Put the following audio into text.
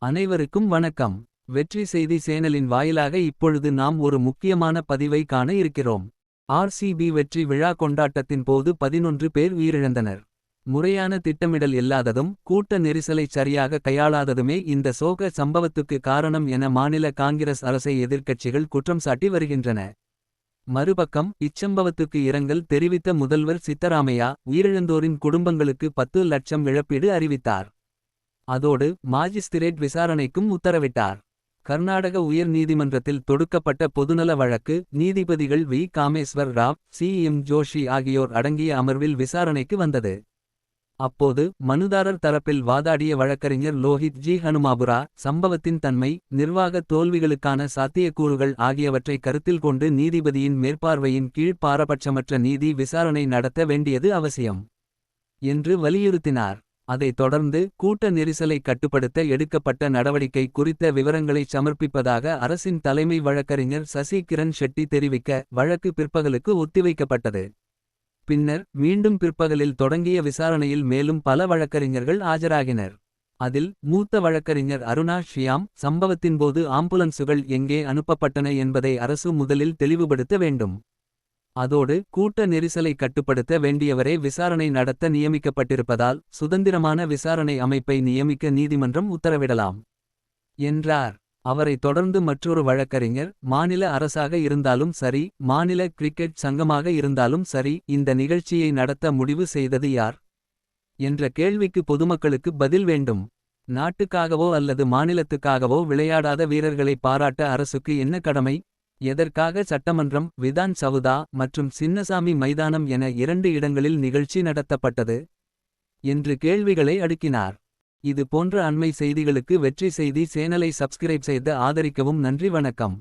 அனைவருக்கும் வணக்கம். வெற்றி செய்தி சேனலின் வாயிலாக இப்பொழுது நாம் ஒரு முக்கியமான பதிவை காண இருக்கிறோம். ஆர்சிபி வெற்றி விழா கொண்டாட்டத்தின் போது 11 பேர் உயிரிழந்தனர். முறையான திட்டமிடல் இல்லாததும் கூட்ட நெரிசலைச் சரியாக கையாளாததுமே இந்த சோக சம்பவத்துக்கு காரணம் என மாநில காங்கிரஸ் அரசை எதிர்க்கட்சிகள் குற்றம் சாட்டி வருகின்றன. மறுபக்கம் இச்சம்பவத்துக்கு இரங்கல் தெரிவித்த முதல்வர் சித்தராமையா உயிரிழந்தோரின் குடும்பங்களுக்கு 10 லட்சம் இழப்பீடு அறிவித்தார். அதோடு மாஜிஸ்திரேட் விசாரணைக்கும் உத்தரவிட்டார். கர்நாடக உயர் நீதிமன்றத்தில் தொடுக்கப்பட்ட பொதுநல வழக்கு நீதிபதிகள் வி காமேஸ்வர் ராவ் எம் ஜோஷி ஆகியோர் அடங்கிய அமர்வில் விசாரணைக்கு வந்தது. அப்போது மனுதாரர் தரப்பில் வாதாடிய வழக்கறிஞர் லோஹித் ஜி ஹனுமாபுரா சம்பவத்தின் தன்மை நிர்வாக தோல்விகளுக்கான சாத்தியக்கூறுகள் ஆகியவற்றை கருத்தில் கொண்டு நீதிபதியின் மேற்பார்வையின் கீழ் பாரபட்சமற்ற நீதி விசாரணை நடத்த வேண்டியது அவசியம் என்று வலியுறுத்தினார். அதைத் தொடர்ந்து கூட்ட நெரிசலை கட்டுப்படுத்த எடுக்கப்பட்ட நடவடிக்கை குறித்த விவரங்களை சமர்ப்பிப்பதாக அரசின் தலைமை வழக்கறிஞர் சசி கிரண் ஷெட்டி தெரிவிக்க வழக்கு பிற்பகலுக்கு ஒத்திவைக்கப்பட்டது. பின்னர் மீண்டும் பிற்பகலில் தொடங்கிய விசாரணையில் மேலும் பல வழக்கறிஞர்கள் ஆஜராகினர். அதில் மூத்த வழக்கறிஞர் அருணா ஷியாம் சம்பவத்தின்போது ஆம்புலன்சுகள் எங்கே அனுப்பப்பட்டன என்பதை அரசு முதலில் தெளிவுபடுத்த வேண்டும். அதோடு கூட்ட நெரிசலை கட்டுப்படுத்த வேண்டியவரே விசாரணை நடத்த நியமிக்கப்பட்டிருப்பதால் சுதந்திரமான விசாரணை அமைப்பை நியமிக்க நீதிமன்றம் உத்தரவிடலாம் என்றார். அவரை தொடர்ந்து மற்றொரு வழக்கறிஞர் மாநில அரசாக இருந்தாலும் சரி மாநில கிரிக்கெட் சங்கமாக இருந்தாலும் சரி இந்த நிகழ்ச்சியை நடத்த முடிவு செய்தது யார் என்ற கேள்விக்கு பொதுமக்களுக்கு பதில் வேண்டும். நாட்டுக்காகவோ அல்லது மாநிலத்துக்காகவோ விளையாடாத வீரர்களை பாராட்ட அரசுக்கு என்ன கடமை? எதற்காக சட்டமன்றம் விதான் சவுதா மற்றும் சின்னசாமி மைதானம் என 2 இடங்களில் நிகழ்ச்சி நடத்தப்பட்டது என்று கேள்விகளை அடுக்கினார். இது போன்ற அண்மை செய்திகளுக்கு வெற்றி செய்தி சேனலை சப்ஸ்கிரைப் செய்து ஆதரிக்கவும். நன்றி, வணக்கம்.